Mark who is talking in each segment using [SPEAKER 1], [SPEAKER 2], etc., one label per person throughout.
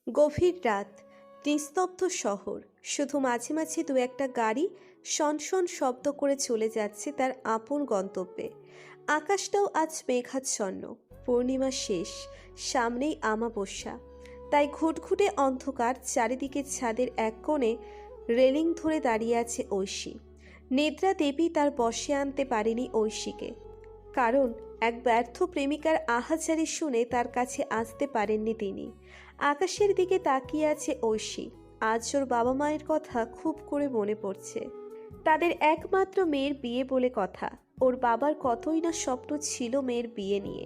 [SPEAKER 1] গভীর রাত, নিস্তব্ধ শহর, শুধু মাঝে মাঝে দু একটা গাড়ি শনশন শব্দ করে চলে যাচ্ছে তার আপন গন্তব্যে। আকাশটাও আজ মেঘাচ্ছন্ন, পূর্ণিমা শেষ, সামনেই আমাবস্যা। তাই ঘুটঘুটে অন্ধকার, চারিদিকে ছাদের এক কোণে রেলিং ধরে দাঁড়িয়ে আছে ঐশী। নিদ্রা দেবী তার বশে আনতে পারেনি ঐশীকে, কারণ এক ব্যর্থ প্রেমিকার আহাজারি শুনে তার কাছে আসতে পারেননি তিনি। আকাশের দিকে তাকিয়ে আছে ঐশী। আজ ওর বাবা মায়ের কথা খুব করে মনে পড়ছে। তাদের একমাত্র মেয়ের বিয়ে বলে কথা। ওর বাবার কতই না স্বপ্ন ছিল মেয়ের বিয়ে নিয়ে,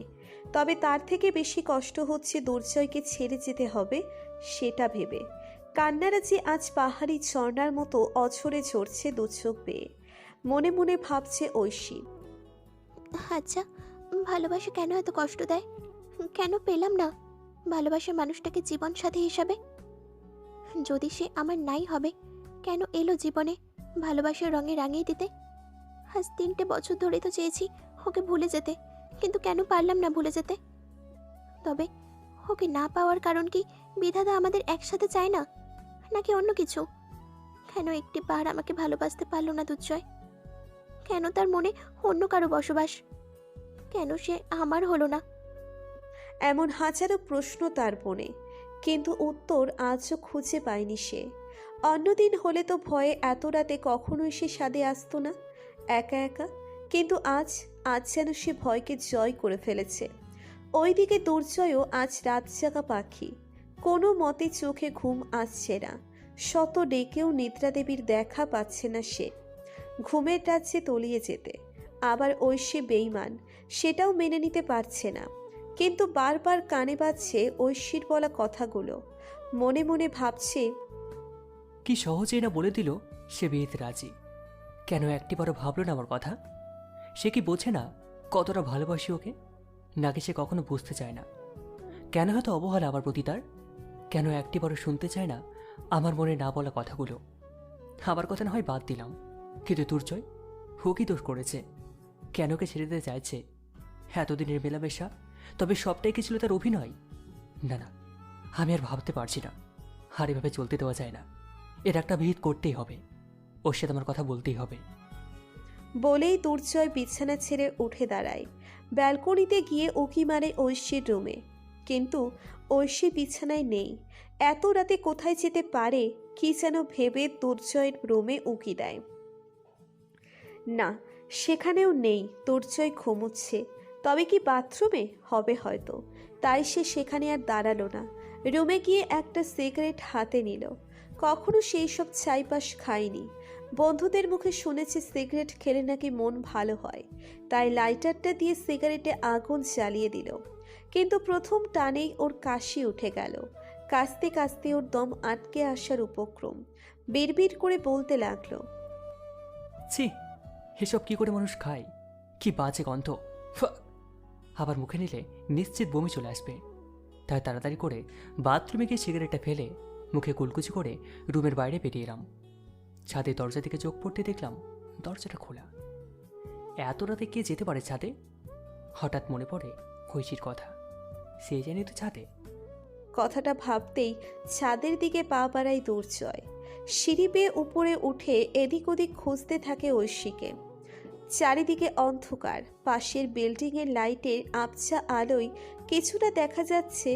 [SPEAKER 1] তবে তার থেকে বেশি কষ্ট হচ্ছে দুর্জয়কে ছেড়ে যেতে হবে সেটা ভেবে। কান্নারাজি আজ পাহাড়ি ঝর্ণার মতো অঝরে ঝরছে দু চোখ বেয়ে। মনে মনে ভাবছে ঐশী।
[SPEAKER 2] আচ্ছা, ভালোবাসা কেন এত কষ্ট দেয়? কেন পেলাম না ভালোবাসার মানুষটাকে জীবন সাথী হিসাবে? যদি সে আমার নাই হবে, কেন এলো জীবনে ভালোবাসার রঙে রাঙিয়ে দিতে? আজ 3টে বছর ধরে তো চেয়েছি ওকে ভুলে যেতে, কিন্তু কেন পারলাম না ভুলে যেতে? তবে ওকে না পাওয়ার কারণ কি বিধাতা আমাদের একসাথে চায় না, নাকি অন্য কিছু? কেন একটি বার আমাকে ভালোবাসতে পারলো না দুর্জয়? কেন তার মনে অন্য কারো বসবাস? কেন সে আমার হলো না?
[SPEAKER 1] এমন হাজারো প্রশ্ন তার মনে, কিন্তু উত্তর আজও খুঁজে পায়নি সে। অন্যদিন হলে তো ভয়ে এত রাতে কখনোই সে সাদে আসতো না, একা একা। কিন্তু আজ আজ যেন সে ভয়কে জয় করে ফেলেছে। ওইদিকে দুর্জয়ও আজ রাত জাগা পাখি। কোনো মতে চোখে ঘুম আসছে না। শত ডেকেও নিদ্রা দেবীর দেখা পাচ্ছে না সে। ঘুমের রাজ্যে তলিয়ে যেতে। আবার ঐশী বেইমান, সেটাও মেনে নিতে পারছে না। কিন্তু বারবার কানে বাজছে ঐশীর বলা কথাগুলো। মনে মনে ভাবছে,
[SPEAKER 3] কি সহজেই না বলে দিল সে বিয়েতে রাজি। কেন একটিবারও ভাবলো না আমার কথা? সে কি বোঝে না কতটা ভালোবাসি ওকে? নাকি সে কখনো বুঝতে চায় না? কেন হয়তো অবহেলা আমার প্রতি তার? কেন একটিবারও শুনতে চায় না আমার মনে না বলা কথাগুলো? আমার কথা না হয় বাদ দিলাম, কিন্তু দুর্জয়, ও কি দোষ করেছে? কেন ওকে ছেড়ে দিতে চাইছে? এতদিনের মেলামেশা, তবে সবটাই কি ছিল তার অভিনয়? না না, আমি আর ভাবতে পারছি না। আর এভাবে চলতে দেওয়া যায় না। এর একটা বিহিত করতেই হবে। ওর সাথে আমার কথা বলতেই হবে।
[SPEAKER 1] বলেই দুর্জয় বিছানা ছেড়ে উঠে দাঁড়ায়। ব্যালকনিতে গিয়ে উকি মারে ঐশীর রুমে, কিন্তু ঐশী বিছানায় নেই। এত রাতে কোথায় যেতে পারে কি যেন ভেবে দুর্জয়ের রুমে উকি দেয়। না, সেখানেও নেই। দুর্জয় ঘুমোচ্ছে। তবে কি বাথরুমে হবে হয়তো। তাই সে সেখানে আর দাঁড়ালো না। রুমে গিয়ে একটা সিগারেট হাতে নিল। কখনো সেই সব ছাইপাশ খায়নি। বন্ধুদের মুখে শুনেছে সিগারেট খেলে নাকি মন ভালো হয়। তাই লাইটারটা দিয়ে সিগারেটে আগুন জ্বালিয়ে দিল। কিন্তু প্রথম টানেই ওর কাশি উঠে গেল। কাশতে কাশতে ওর দম আটকে আসার উপক্রম। বিড়বিড় করে বলতে লাগলো,
[SPEAKER 3] ছি, এসব কি করে মানুষ খায়? কি বাজে গন্ধ! ফা! আবার মুখে নিলে নিশ্চিত বমি চলে আসবে। তাই তাড়াতাড়ি করে বাথরুমে গিয়ে সিগারেটটা ফেলে মুখে কুলকুচি করে রুমের বাইরে বেরিয়ে এলাম। ছাদে দরজা দিকে চোখ পড়তে দেখলাম দরজাটা খোলা। এত রাতে কে যেতে পারে ছাদে? হঠাৎ মনে পড়ে ঐশীর কথা। সে জানি তো ছাদে।
[SPEAKER 1] কথাটা ভাবতেই ছাদের দিকে পা বাড়ায় দুর্জয়। সিঁড়ি বেয়ে উপরে উঠে এদিক ওদিক খুঁজতে থাকে ঐশীকে। চারিদিকে অন্ধকার। পাশের বিল্ডিংয়ের লাইটের আবছা আলোয় কিছুটা দেখা যাচ্ছে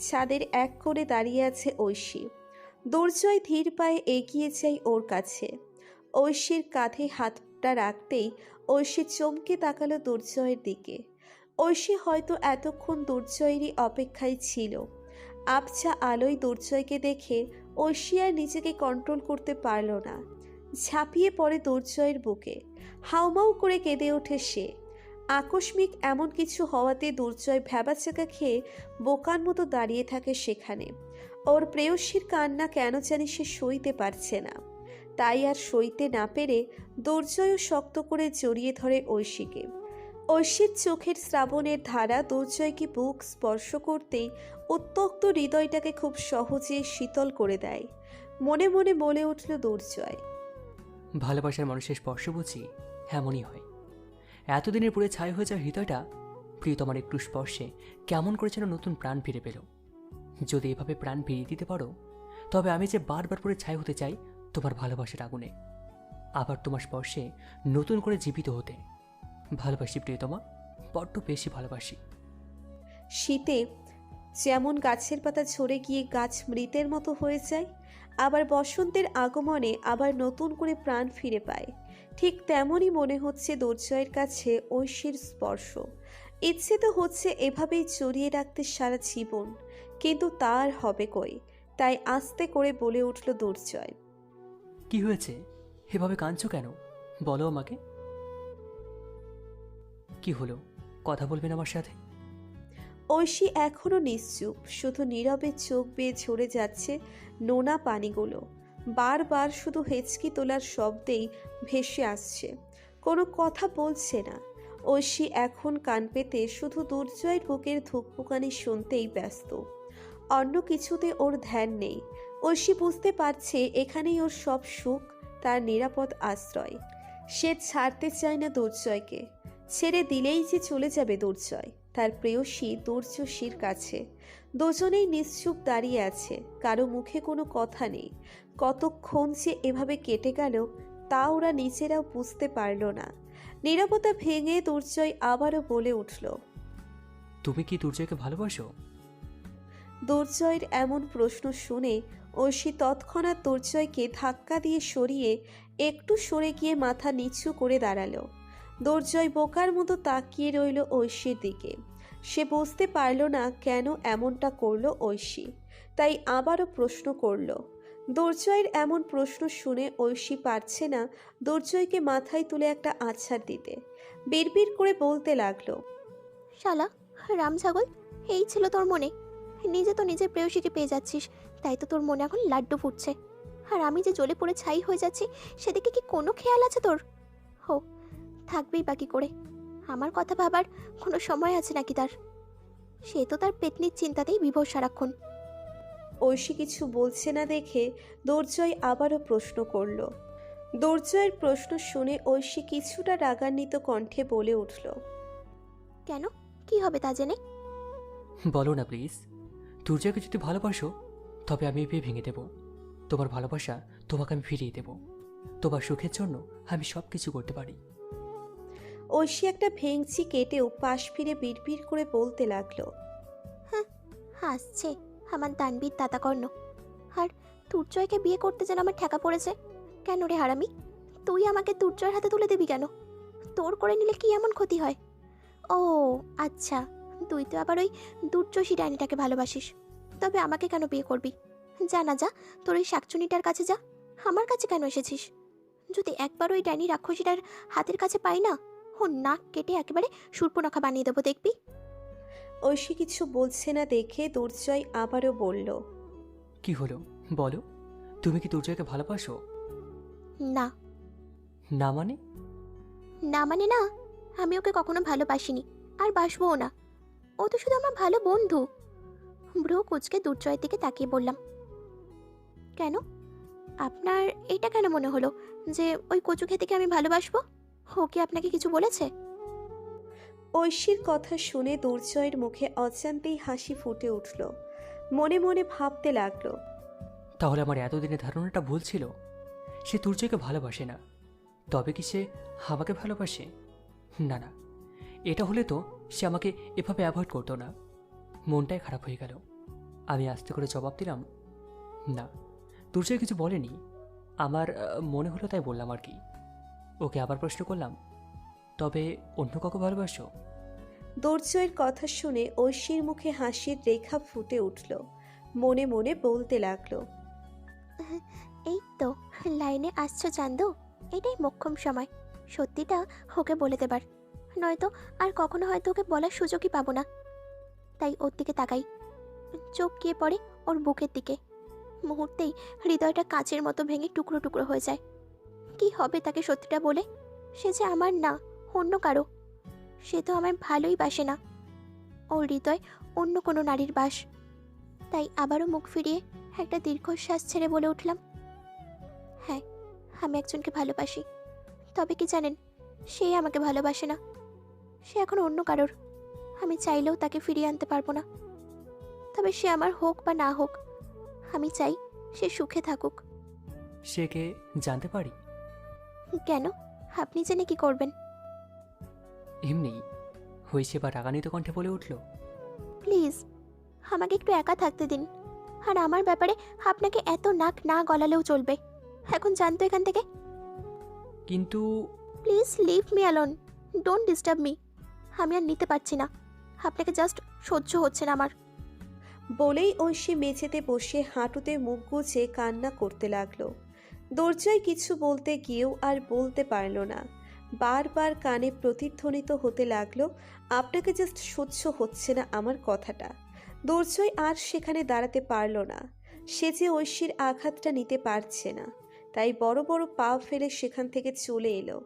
[SPEAKER 1] ছাদের এক কোণে দাঁড়িয়ে আছে ঐশী। দুর্জয় ধীর পায়ে এগিয়ে যায় ওর কাছে। ঐশীর কাঁধে হাতটা রাখতেই ঐশী চমকে তাকালো দুর্জয়ের দিকে। ঐশী হয়তো এতক্ষণ দুর্জয়েরই অপেক্ষায় ছিল। আবছা আলোয় দুর্জয়কে দেখে ঐশী আর নিজেকে কন্ট্রোল করতে পারল না। ঝাঁপিয়ে পড়ে দুর্জয়ের বুকে। হাউমাউ করে কেঁদে ওঠে সে। আকস্মিক এমন কিছু হওয়াতে দুর্জয় ভ্যাবাচাকা খেয়ে বোকার মতো দাঁড়িয়ে থাকে সেখানে। ওর প্রেয়সীর কান্না কেন জানি সে সইতে পারছে না। তাই আর সইতে না পেরে দুর্জয়ও শক্ত করে জড়িয়ে ধরে ঐশীকে। ঐশীর চোখের শ্রাবণের ধারা দুর্জয়কে বুক স্পর্শ করতেই উত্তক্ত হৃদয়টাকে খুব সহজে শীতল করে দেয়। মনে মনে বলে উঠল দুর্জয়,
[SPEAKER 3] ভালোবাসার মানুষের স্পর্শ বুঝি এমনই হয়। এতদিনের পুরে ছাই হয়ে যাওয়া হৃদয়টা প্রিয়তমার একটু স্পর্শে কেমন করে যেন নতুন প্রাণ ফিরে পেল। যদি এভাবে প্রাণ ফিরিয়ে দিতে পারো, তবে আমি যে বারবার পরে ছাই হতে চাই তোমার ভালোবাসার আগুনে, আবার তোমার স্পর্শে নতুন করে জীবিত হতে। ভালোবাসি প্রিয়তমা, বড্ড বেশি ভালোবাসি।
[SPEAKER 1] শীতে যেমন গাছের পাতা ঝরে গিয়ে গাছ মৃতের মতো হয়ে যায়, আবার বসন্তের আগমনে আবার নতুন করে প্রাণ ফিরে পায়, ঠিক তেমনই মনে হচ্ছে দুর্জয়ের কাছে ঐশীর স্পর্শ। ইচ্ছে তো হচ্ছে এভাবেই জড়িয়ে রাখতে সারা জীবন, কিন্তু তার হবে কই। তাই আস্তে করে বলে উঠল দুর্জয়।
[SPEAKER 3] কি হয়েছে, এভাবে কাঁদছো কেন? বলো আমাকে। কি হলো, কথা বলবেন আমার সাথে?
[SPEAKER 1] ঐশী এখনো নিশ্চুপ, শুধু নীরবে চোখ বেয়ে ঝরে যাচ্ছে নোনা পানিগুলো। বারবার শুধু হেঁচকি তোলার শব্দেই ভেসে আসছে, কোনো কথা বলছে না। ঐশী এখন কান পেতে শুধু দুর্জয়ের বুকের ধুকপুকানি শুনতেই ব্যস্ত, অন্য কিছুতে ওর ধ্যান নেই। ঐশী বুঝতে পারছে এখানেই ওর সব সুখ, তার নিরাপদ আশ্রয়। সে ছাড়তে চায় না দুর্জয়কে, ছেড়ে দিলেই যে চলে যাবে দুর্জয় তার প্রেয়সী দুর্যশীর কাছে। দুজনেই নিশ্চুপ দাঁড়িয়ে আছে, কারো মুখে কোনো কথা নেই। কতক্ষণ যে এভাবে কেটে গেল তা ওরা নিজেরাও বুঝতে পারল না। নীরবতা ভেঙে দুর্জয় আবারও বলে উঠল।
[SPEAKER 3] তুমি কি দুর্জয়কে ভালোবাসো?
[SPEAKER 1] দুর্জয়ের এমন প্রশ্ন শুনে ঐশী তৎক্ষণাৎ দুর্জয়কে ধাক্কা দিয়ে সরিয়ে একটু সরে গিয়ে মাথা নিচু করে দাঁড়ালো। দুর্জয় বোকার মতো তাকিয়ে রইল ঐশীর দিকে। সে বুঝতে পারল না কেন এমনটা করলো ঐশী, তাই আবারও প্রশ্ন করল। দুর্জয়ের এমন প্রশ্ন শুনে ঐশী পারছে না দুর্জয়কে মাথায় তুলে একটা আছাড় দিতে। বিড়বিড় করে বলতে লাগলো।
[SPEAKER 2] শালা রাম ছাগল, এই ছিল তোর মনে? নিজে তো নিজের প্রেয়সীকে পেয়ে যাচ্ছিস, তাই তো তোর মনে এখন লাড্ডু ফুটছে। আর আমি যে জ্বলে পড়ে ছাই হয়ে যাচ্ছি সেদিকে কি কোনো খেয়াল আছে তোর? হো, থাকবেই বাকি করে। আমার কথা ভাবার কোনো সময় আছে নাকি তার? সে তো তার পেতনির চিন্তাতেই বিভোর সারাক্ষণ।
[SPEAKER 1] ঐশী কিছু বলছে না দেখে দুর্জয় আবারও প্রশ্ন করল। দুর্জয়ের প্রশ্ন শুনে ঐশী কিছুটা রাগান্বিত কণ্ঠে বলে উঠল।
[SPEAKER 2] কেন, কি হবে তা জেনে?
[SPEAKER 3] বলো না প্লিজ। দুর্জয়কে যদি ভালোবাসো তবে আমি বিয়ে ভেঙে দেব। তোমার ভালোবাসা তোমাকে আমি ফিরিয়ে দেব। তোমার সুখের জন্য আমি সব কিছু করতে পারি।
[SPEAKER 1] ঐশী একটা ভেংচি কেটেও পাশ ফিরে বিড়বিড় করে বলতে লাগলো।
[SPEAKER 2] হাসছে আমার দানবীর দাতাকর্ণ। আর দুর্জয়কে বিয়ে করতে যেন আমার ঠেকা পড়েছে। কেন রে হারামি, তুই আমাকে দুর্জয়ের হাতে তুলে দিবি কেন? তোর করে নিলে কি এমন ক্ষতি হয়? ও আচ্ছা, তুই তো আবার ওই দুর্যশী ডাইনিটাকে ভালোবাসিস। তবে আমাকে কেন বিয়ে করবি? যা না যা, তোর ওই শাকচুনিটার কাছে যা। আমার কাছে কেন এসেছিস? যদি একবার ওই ডাইনি রাক্ষসীটার হাতের কাছে পাই না, ও নাক কেটে একেবারে শূর্পণখা বানিয়ে দেবো, দেখবি।
[SPEAKER 1] ঐশী কিছু বলছে না দেখে দুর্জয় আবারও বলল।
[SPEAKER 3] কি হলো বলো, তুমি কি দুর্জয়কে ভালোবাসো?
[SPEAKER 2] না।
[SPEAKER 3] না মানে?
[SPEAKER 2] না মানে না, আমি ওকে কখনো ভালোবাসিনি, আর বাসবও না। ও তো শুধু আমার ভালো বন্ধু। ব্রো কুচকে দুর্জয়ের দিকে তাকিয়ে বললাম। কেন, আপনার এটা কেন মনে হলো যে ওই কচু খেতেকে আমি ভালোবাসবো? ও কি আপনাকে কিছু বলেছে?
[SPEAKER 1] ঐশীর কথা শুনে দুর্জয়ের মুখে অজান্তেই হাসি ফুটে উঠল। মনে মনে ভাবতে লাগলো।
[SPEAKER 3] তাহলে আমার এতদিনের ধারণাটা ভুল ছিল। সে দুর্জয়কে ভালোবাসে না, তবে কি সে আমাকে ভালোবাসে? না না, এটা হলে তো সে আমাকে এভাবে অ্যাভয়েড করতো না। মনটাই খারাপ হয়ে গেল। আমি আস্তে করে জবাব দিলাম, না, দুর্জয় কিছু বলেনি। আমার মনে হলো তাই বললাম আর কি। ওকে আবার প্রশ্ন করলাম, তবে অন্য কাউকে ভালোবাসো?
[SPEAKER 1] দুর্জয়ের কথা শুনে ঐশীর মুখে হাসির রেখা ফুটে উঠল। মনে মনে বলতে লাগলো।
[SPEAKER 2] এই তো লাইনে আসছো চান্দু, এটাই মোক্ষম সময় সত্যিটা ওকে বলে দেবার। নয়তো আর কখনো হয়তো ওকে বলার সুযোগই পাবো না। তাই ওর দিকে তাকাই, চোখ গিয়ে পড়ে ওর বুকের দিকে। মুহূর্তেই হৃদয়টা কাচের মতো ভেঙে টুকরো টুকরো হয়ে যায়। কি হবে তাকে সত্যিটা বলে? সে যে আমার না, অন্য কারো। সে তো আমার ভালোই বাসে না, ওর হৃদয় অন্য কোনো নারীর বাস। তাই আবারও মুখ ফিরিয়ে একটা দীর্ঘশ্বাস ছেড়ে বলে উঠলাম, হ্যাঁ, আমি একজনকে ভালোবাসি। তবে কি জানেন, সে আমাকে ভালোবাসে না। সে এখন অন্য কারোর। আমি চাইলেও তাকে ফিরিয়ে আনতে পারবো না। তবে সে আমার হোক বা না হোক, আমি চাই সে সুখে থাকুক।
[SPEAKER 3] সে কে জানতে পারি?
[SPEAKER 2] কেন? আপনি জেনে কি করবেন?
[SPEAKER 3] এমনি হয়েছে বা রাগান্বিত কণ্ঠে বলে উঠল,
[SPEAKER 2] প্লিজ আমাকে একটু একা থাকতে দিন। আর আমার ব্যাপারে আপনাকে এত নাক না গলালেও চলবে। এখন জানতো এখান থেকে।
[SPEAKER 3] কিন্তু
[SPEAKER 2] please leave me alone, don't disturb me. আমি আর নিতে পারছি না, আপনাকে জাস্ট সহ্য হচ্ছে না আমার।
[SPEAKER 1] বলেই ঐশী মেঝেতে বসে হাঁটুতে মুখ গুজে কান্না করতে লাগলো। দরজায় কিছু বলতে গিয়েও আর বলতে পারল না। বারবার কানে প্রতিধ্বনিত হতে লাগলো, আপনাকে জাস্ট সহ্য হচ্ছে না আমার কথাটা। দরজায় আর সেখানে দাঁড়াতে পারল না। সে যে ঐশীর আঘাতটা নিতে পারছে না, তাই বড় বড় পা ফেলে সেখান থেকে চলে এলো।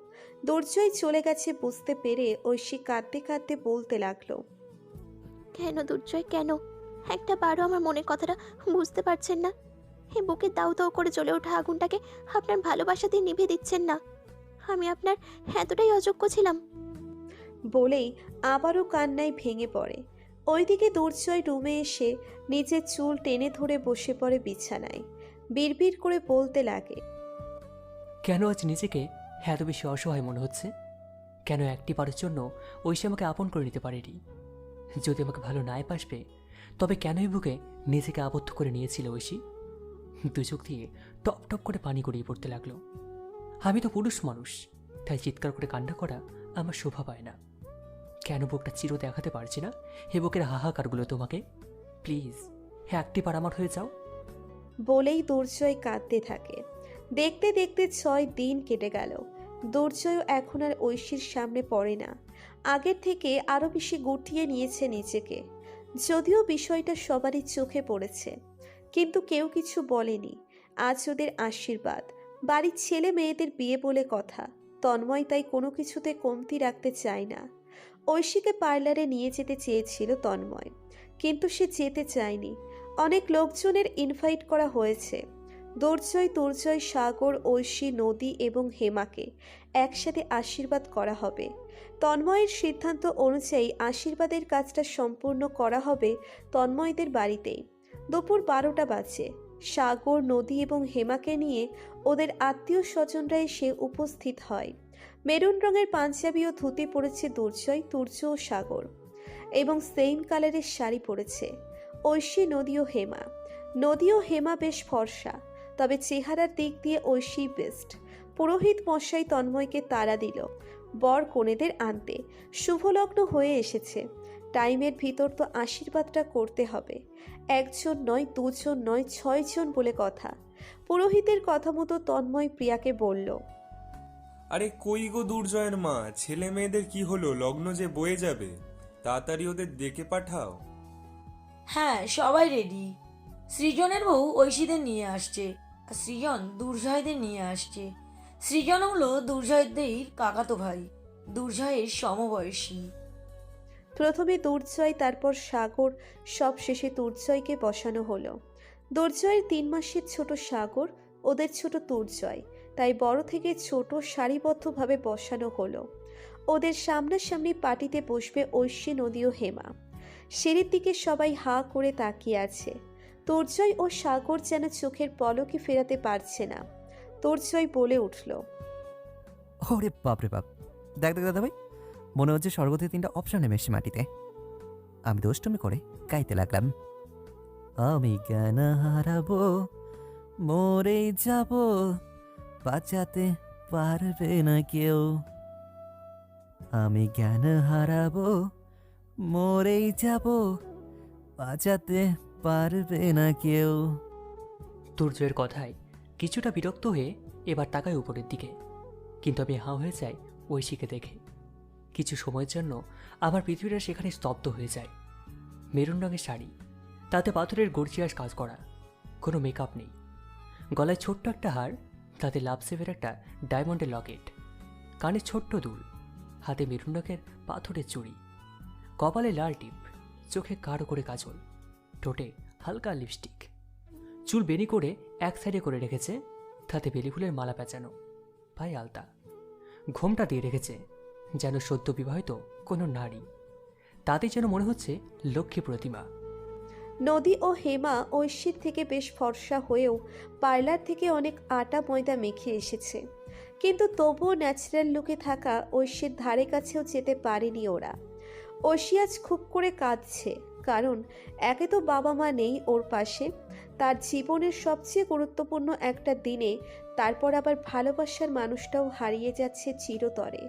[SPEAKER 1] দরজায় চলে গেছে বুঝতে পেরে ঐশী কাঁদতে কাঁদতে বলতে লাগলো,
[SPEAKER 2] কেন দুর্জয়, কেন একটা বারও আমার মনের কথাটা বুঝতে পারছেন না? এই বুকে দাউ দাউ করে জ্বলে ওঠা আগুনটাকে আপনার ভালোবাসা দিয়ে নিভে দিচ্ছেন না। আমি আপনার এতটাই অযোগ্য ছিলাম?
[SPEAKER 1] বলেই আবারও কান্নায় ভেঙে পড়ে। ওইদিকে দুর্জয় রুমে এসে নিজের চুল টেনে ধরে বসে পড়ে বিছানায়। বিড়বিড় করে বলতে লাগে,
[SPEAKER 3] কেন আজ নিজেকে এত বেশি অসহায় মনে হচ্ছে? কেন একটি বারের জন্য ঐশী আমাকে আপন করে নিতে পারেনি? যদি আমাকে ভালো নাই বাসবে, তবে কেনই বুকে নিজেকে আবদ্ধ করে নিয়েছিল ঐশী? দু চোখ দিয়ে টপ টপ করে পানি গড়িয়ে পড়তে লাগলো। আমি তো পুরুষ মানুষ, তাই চিৎকার করে কান্না করা আমার শোভা পায় না। কেন বুকটা চির দেখাতে পারছি না হে বুকের হাহাকারগুলো তোমাকে? প্লিজ একটিবার আমার হয়ে যাও।
[SPEAKER 1] বলেই দুর্জয় কাঁদতে থাকে। দেখতে দেখতে 6 দিন কেটে গেল। দুর্জয়ও এখন আর ঐশীর সামনে পড়ে না। আগের থেকে আরও বেশি গুটিয়ে নিয়েছে নিজেকে। যদিও বিষয়টা সবারই চোখে পড়েছে, কিন্তু কেউ কিছু বলেনি। আজ ওদের আশীর্বাদ, বাড়ির ছেলে মেয়েদের বিয়ে বলে কথা। তন্ময় তাই কোনো কিছুতে কমতি রাখতে চায় না। ঐশীকে পার্লারে নিয়ে যেতে চেয়েছিল তন্ময়, কিন্তু সে যেতে চায়নি। অনেক লোকজনের ইনভাইট করা হয়েছে। দুর্জয়, তুর্জয়, সাগর, ঐশী, নদী এবং হেমাকে একসাথে আশীর্বাদ করা হবে। তন্ময়ের সিদ্ধান্ত অনুযায়ী আশীর্বাদের কাজটা সম্পূর্ণ করা হবে তন্ময়দের বাড়িতেই। দুপুর 12টা বাজে। সাগর, নদী এবং হেমাকে নিয়ে ওদের আত্মীয় স্বজনরা এসে উপস্থিত হয়। মেরুন রঙের পাঞ্জাবি ও ধুতি পরেছে দুর্জয়, তুর্য ও সাগর, এবং সেম কালারের শাড়ি পরেছে ঐশী, নদী ও হেমা। নদী ও হেমা বেশ ফর্সা, তবে চেহারার দিক দিয়ে ঐশী বেস্ট। পুরোহিত মশাই তন্ময়কে তাড়া দিল বর কনেদের আনতে। শুভলগ্ন হয়ে এসেছে। টাইমের ভিতর তো আশীর্বাদটা করতে হবে। একজন নয়, দুজন নয়, 6 জন বলে কথা। পুরোহিতের কথা মতো তন্ময় প্রিয়াকে বলল,
[SPEAKER 4] আরে কই গো দুর্জয়ের মা, ছেলে মেয়েদের কি হলো? লগ্ন যে বয়ে যাবে, তাড়াতাড়ি ওদের ডেকে পাঠাও।
[SPEAKER 5] হ্যাঁ, সবাই রেডি। সৃজনের বউ ঐশীদের নিয়ে আসছে, আর সৃজন দুর্জয়দের নিয়ে আসছে। সৃজন হলো দুর্জয়দের কাকাতো ভাই, দুর্জয়ের সমবয়সী।
[SPEAKER 1] প্রথমে দুর্জয়, তারপর সাগর, সব শেষে দুর্জয়কে বসানো হলো। দুর্জয়ের 3 মাসের ছোট সাগর, ওদের ছোট দুর্জয়, তাই বড় থেকে ছোট সারিবদ্ধভাবে বসানো হলো। ওদের সামনাসামনি পার্টিতে বসবে ঐশী, নদী ও হেমা। সিঁড়ির দিকে সবাই হাঁ করে তাকিয়ে আছে। দুর্জয় ও সাগর যেন চোখের পলকই ফেরাতে পারছে না। দুর্জয় বলে উঠল,
[SPEAKER 6] ওরে বাপরে বাপ, দেখ দেখ দাদা ভাই, মনে হচ্ছে স্বর্গতে 3টা অপশন নেমেছে মাটিতে। আমি দুষ্টুমি করে গাইতে লাগলাম, আমি জ্ঞান হারাবো, মরে যাব, বাঁচাতে পারবে না কেউ। আমি জ্ঞান হারাবো, মরেই যাব, বাঁচাতে পারবে না কেউ।
[SPEAKER 3] দুর্জয়ের কথায় কিছুটা বিরক্ত হয়ে এবার তাকায় উপরের দিকে, কিন্তু আমি হাঁ হয়ে যাই ঐশীকে দেখে। কিছু সময়ের জন্য আমার পৃথিবীটা সেখানে স্তব্ধ হয়ে যায়। মেরুন রঙের শাড়ি, তাতে পাথরের গর্জিয়াস কাজ করা, কোনো মেকআপ নেই। গলায় ছোট্ট একটা হার, তাতে লাভ সেভের একটা ডায়মন্ডের লকেট, কানে ছোট্ট দুল, হাতে মেরুন রঙের পাথরের চুড়ি, কপালে লাল টিপ, চোখে গাঢ় করে কাজল, ঠোঁটে হালকা লিপস্টিক, চুল বেনি করে এক সাইডে করে রেখেছে, তাতে বেলি ফুলের মালা পেঁচানো, পায়ে আলতা, ঘোমটা দিয়ে রেখেছে যেন সদ্য বিবাহিত কোনো নারী। তাতে যেন মনে হচ্ছে লক্ষ্মী প্রতিমা।
[SPEAKER 1] নদী ও হেমা ঐশীর থেকে বেশ ফর্সা হয়েও পার্লার থেকে অনেক আটা ময়দা মেখে এসেছে, কিন্তু তবুও ন্যাচারাল লুকে থাকা ঐশীর ধারে কাছেও যেতে পারেনি ওরা। ঐশী আজ খুব করে কাঁদছে, কারণ একে তো বাবা মা নেই ওর পাশে, তার জীবনের সবচেয়ে গুরুত্বপূর্ণ একটা দিনে, তারপর আবার ভালোবাসার মানুষটাও হারিয়ে যাচ্ছে চিরতরে।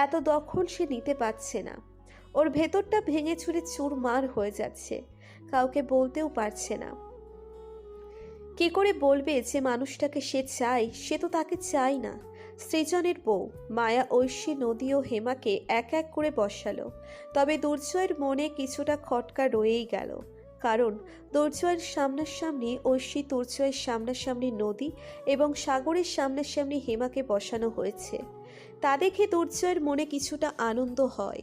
[SPEAKER 1] এত দখল সে নিতে পারছে না, ওর ভেতরটা ভেঙে চুরে চুরমার হয়ে যাচ্ছে, কাউকে বলতেও পারছে না। কি করে বলবে যে মানুষটাকে সে চায়, সে তো তাকে চায় না। সৃজনের বউ মায়া ঐশী, নদী ও হেমাকে এক এক করে বসালো, তবে দুর্জয়ের মনে কিছুটা খটকা রয়েই গেল, কারণ দুর্জয়ের সামনাসামনি ঐশী, দুর্জয়ের সামনাসামনি নদী এবং সাগরের সামনাসামনি হেমাকে বসানো হয়েছে। তা দেখে দুর্জয়ের মনে কিছুটা আনন্দ হয়,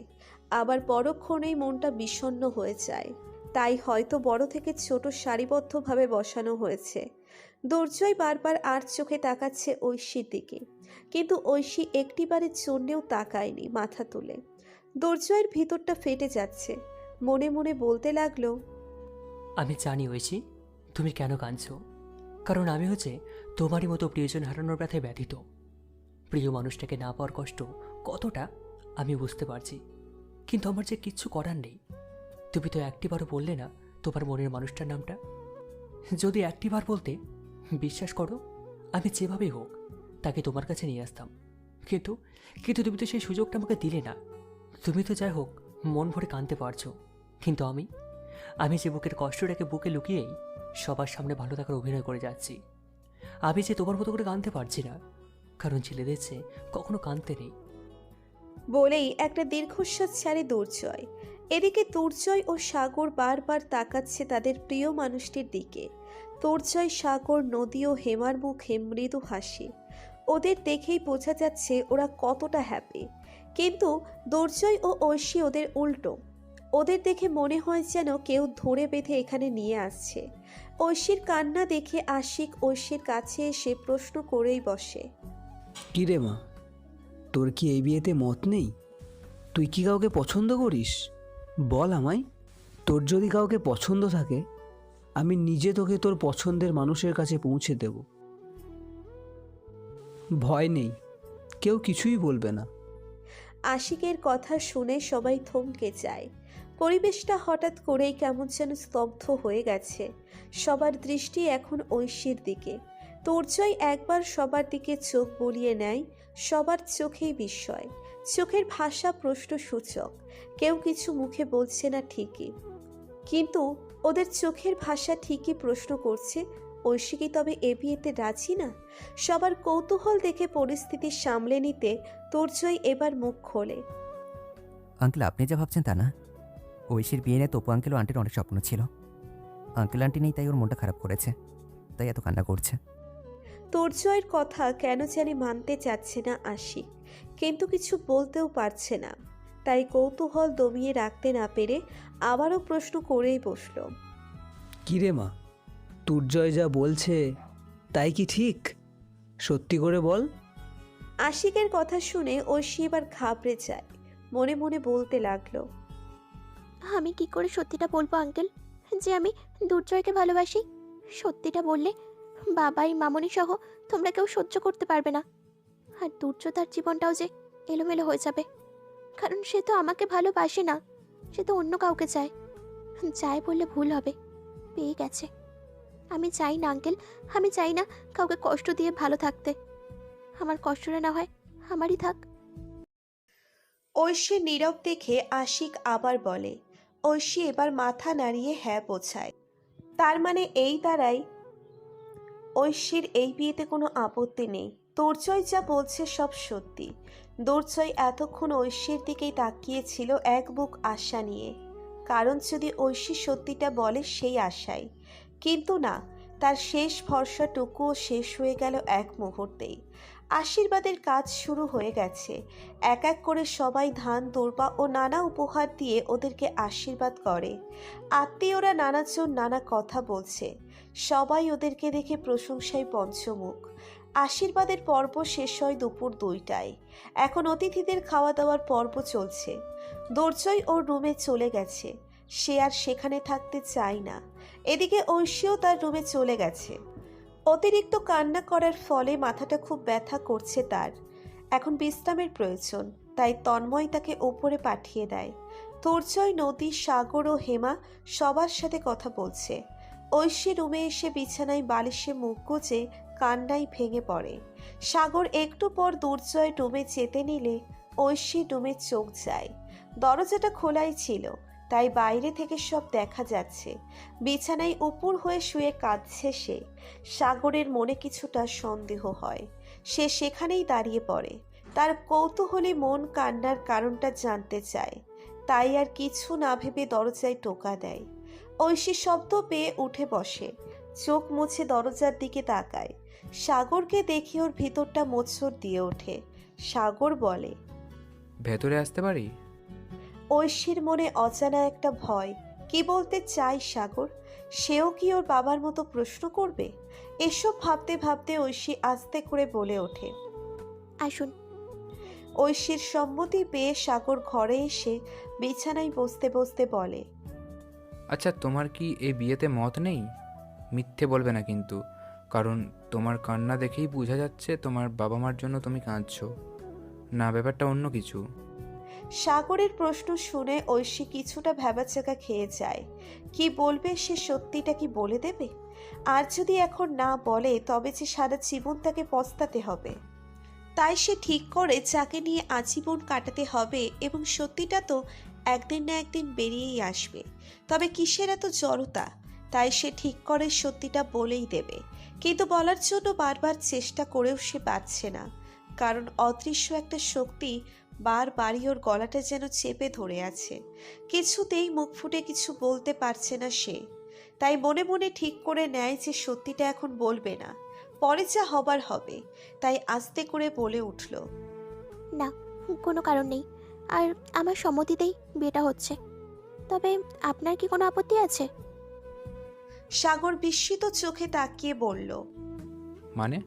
[SPEAKER 1] আবার পরক্ষণেই মনটা বিষণ্ণ হয়ে যায়। তাই হয়তো বড় থেকে ছোট সারিবদ্ধভাবে বসানো হয়েছে। দুর্জয় বারবার আর চোখে তাকাচ্ছে ঐশীর দিকে, কিন্তু ঐশী একটিবারের জন্যেও তাকায়নি মাথা তুলে। দুর্জয়ের ভিতরটা ফেটে যাচ্ছে, মনে মনে বলতে লাগলো,
[SPEAKER 3] আমি জানি ঐশী তুমি কেন কাঁদছো, কারণ আমি হচ্ছে তোমারই মতো প্রিয়জন হারানোর ব্যথায় ব্যথিত। প্রিয় মানুষটাকে না পাওয়ার কষ্ট কতটা আমি বুঝতে পারছি, কিন্তু আমার যে কিচ্ছু করার নেই। তুমি তো একটিবারও বললে না তোমার মনের মানুষটার নামটা। যদি একটিবার বলতে, বিশ্বাস করো আমি যেভাবেই হোক তাকে তোমার কাছে নিয়ে আসতাম, কিন্তু কিন্তু তুমি তো সেই সুযোগটা আমাকে দিলে না। তুমি তো যাই হোক মন ভরে কাঁদতে পারছো, কিন্তু আমি যে বুকের কষ্টটাকে বুকে লুকিয়েই সবার সামনে ভালো থাকার অভিনয় করে যাচ্ছি। আমি যে তোমার মতো করে কাঁদতে পারছি না, কারণ ছেলেদের চেয়ে কখনো কাঁদতে নেই।
[SPEAKER 1] বলেই একটা দীর্ঘশ্বাস ছাড়ে দুর্জয়। এদিকে দুর্জয় ও সাগর বারবার তাকাচ্ছে তাদের প্রিয় মানুষটির দিকে। দুর্জয়, সাগর, নদী ও হেমার মুখে মৃদু হাসি, ওদের দেখেই বোঝা যাচ্ছে ওরা কতটা হ্যাপি। কিন্তু দুর্জয় ও ঐশী ওদের উল্টো, ওদের দেখে মনে হয় যেন কেউ ধরে বেঁধে এখানে নিয়ে আসছে। ঐশীর কান্না দেখে আশিক ঐশীর কাছে এসে প্রশ্ন করেই বসে,
[SPEAKER 7] কি রে মা, তোর কি এই বিয়েতে মত নেই? তুই কি কাউকে পছন্দ করিস? বল আমায়। তোর যদি কাউকে পছন্দ থাকে, আমি নিজে তোকে তোর পছন্দের মানুষের কাছে পৌঁছে দেব। ভয় নেই, কেউ কিছুই বলবে না।
[SPEAKER 1] আশিকের কথা শুনে সবাই থমকে যায়। পরিবেশটা হঠাৎ করেই কেমন যেন স্তব্ধ হয়ে গেছে। সবার দৃষ্টি এখন ঐশীর দিকে। দুর্জয় একবার সবার দিকে চোখ বুলিয়ে নেয়, সবার চোখেই বিস্ময়, চোখের ভাষা প্রশ্নসূচক। কেউ কিছু মুখে বলছে না ঠিকই, কিন্তু ওদের চোখের ভাষা ঠিকই প্রশ্ন করছে, ঐশী কি তবে এ বিয়েতে রাজি না? সবার কৌতূহল দেখে পরিস্থিতি সামলে নিতে দুর্জয় এবার মুখ খোলে।
[SPEAKER 6] আঙ্কেল, আপনি যা ভাবছেন তা না। ঐশীর বিয়ে নিয়ে তপু আঙ্কেল ও আন্টির অনেক স্বপ্ন ছিল। আঙ্কেল আন্টি নেই, তাই ওর মনটা খারাপ করেছে, তাই এত কান্না করছে।
[SPEAKER 1] দুর্জয়ের কথা কেন জানি মানতে চাচ্ছে না আশিক, কিন্তু কিছু বলতেও পারছে না। তাই কৌতূহল দমিয়ে রাখতে না পেরে আবারও প্রশ্ন করেই বসল,
[SPEAKER 7] কি রে মা, দুর্জয় যা বলছে তাই কি ঠিক? সত্যি করে বল।
[SPEAKER 1] আশিকের কথা শুনে ঐশী এবার ঘাবড়ে যায়, মনে মনে বলতে লাগলো,
[SPEAKER 2] আমি কি করে সত্যিটা বলবো আঙ্কেল, যে আমি দুর্জয়কে ভালোবাসি? সত্যিটা বললে বাবাই, মামনি সহ তোমরা কেউ সহ্য করতে পারবে না, আর দুর্জয় তার জীবনটাও যে এলোমেলো হয়ে যাবে, কারণ সে তো আমাকে ভালোবাসে না, সে তো অন্য কাউকে চায়। চায় বললে ভুল হবে, পেয়ে গেছে। আমি চাই না আঙ্কেল, আমি চাই না কাউকে কষ্ট দিয়ে ভালো থাকতে। আমার কষ্টটা না হয় আমারই থাক।
[SPEAKER 1] ঐশী নীরব দেখে আশিক আবার বলে। ঐশী এবার মাথা নাড়িয়ে হ্যাঁ বোঝায়। তার মানে এই দাঁড়ায় ঐশীর এই বিয়েতে কোনো আপত্তি নেই। দুর্জয় যা বলছে সব সত্যি। দুর্জয় এতক্ষণ ঐশীর দিকেই তাকিয়েছিল এক বুক আশা নিয়ে, কারণ যদি ঐশী সত্যিটা বলে সেই আশায়। কিন্তু না, তার শেষ ভরসাটুকুও শেষ হয়ে গেল এক মুহূর্তেই। আশীর্বাদের কাজ শুরু হয়ে গেছে। এক এক করে সবাই ধান, দূর্বা ও নানা উপহার দিয়ে ওদেরকে আশীর্বাদ করে। আত্মীয়রা নানাজন নানা কথা বলছে। সবাই ওদেরকে দেখে প্রশংসায় পঞ্চমুখ। আশীর্বাদের পর্ব শেষ হয় দুপুর 2টায়। এখন অতিথিদের খাওয়া দাওয়ার পর্ব চলছে। দুর্জয় ওর রুমে চলে গেছে। সে আর সেখানে থাকতে চায় না। এদিকে ঐশীও তার রুমে চলে গেছে। অতিরিক্ত কান্না করার ফলে মাথাটা খুব ব্যথা করছে তার। এখন বিশ্রামের প্রয়োজন, তাই তন্ময় তাকে ওপরে পাঠিয়ে দেয়। তোরজয়, নদী, সাগর ও হেমা সবার সাথে কথা বলছে। ঐশী রুমে এসে বিছানায় বালিশে মুখ গুজে কান্নায় ভেঙে পড়ে। সাগর একটু পর দুর্জয় রুমে যেতে নিলে ঐশী রুমে চোখ যায়। দরজাটা খোলাই ছিল, তাই বাইরে থেকে সব দেখা যাচ্ছে। বিছানায় উপর হয়ে শুয়ে কাঁদছে সে। সাগরের মনে কিছুটা সন্দেহ হয়। সে সেখানেই দাঁড়িয়ে পড়ে। তার কৌতূহলী মন কান্নার কারণটা জানতে চায়, তাই আর কিছু না ভেবে দরজায় টোকা দেয়। ঐশী শব্দ পেয়ে উঠে বসে, চোখ মুছে দরজার দিকে তাকায়। সাগরকে দেখে ওর ভিতরটা মোচড় দিয়ে ওঠে। সাগর বলে,
[SPEAKER 8] ভেতরে আসতে পারি?
[SPEAKER 1] ঐশীর মনে অজানা একটা ভয়। কি বলতে চাই সাগর? সেও কি ওর বাবার মতো প্রশ্ন করবে? এসব ভাবতে ভাবতে ঐশী আস্তে করে বলে ওঠে।
[SPEAKER 2] আসুন।
[SPEAKER 1] ঐশীর সম্মতি পেয়ে সাগর ঘরে এসে বিছানায় বসতে বসতে বলে,
[SPEAKER 8] আচ্ছা, তোমার কি এই বিয়েতে মত নেই? মিথ্যে বলবে না কিন্তু, কারণ তোমার কান্না দেখেই বোঝা যাচ্ছে তোমার বাবা মার জন্য তুমি কাঁদছো। না, ব্যাপারটা অন্য কিছু।
[SPEAKER 1] সাগরের প্রশ্ন শুনে ঐশী কিছুটা ভ্যাবাচাকা খেয়ে যায়। কি বলবে সে? সত্যিটা কি বলে দেবে? আর যদি এখন না বলে তবে যে সারা জীবন তাকে পস্তাতে হবে। তাই সে ঠিক করে যাকে নিয়ে আজীবন কাটাতে হবে, এবং সত্যিটা তো একদিন না একদিন বেরিয়েই আসবে। তবে কিসের এত জড়তা? তাই সে ঠিক করে সত্যিটা বলেই দেবে। কিন্তু বলার জন্য বারবার চেষ্টা করেও সে পাচ্ছে না, কারণ অদৃশ্য একটা শক্তি বারবারই ওর গলাটা যেন চেপে ধরে আছে। কিছুতেই মুখ ফুটে কিছু বলতে পারছে না সে। তাই মনে মনে ঠিক করে নেয় যে সত্যিটা এখন বলবে না, পরে যা হবার হবে। তাই আস্তে করে বলে উঠল,
[SPEAKER 2] না, কোনো কারণ নেই। আর আমার সম্মতিতেই বিয়েটা হচ্ছে। তবে আপনার কি কোনো আপত্তি আছে?
[SPEAKER 1] সাগর বিস্মিত চোখে তাকিয়ে বলল।
[SPEAKER 8] মানে?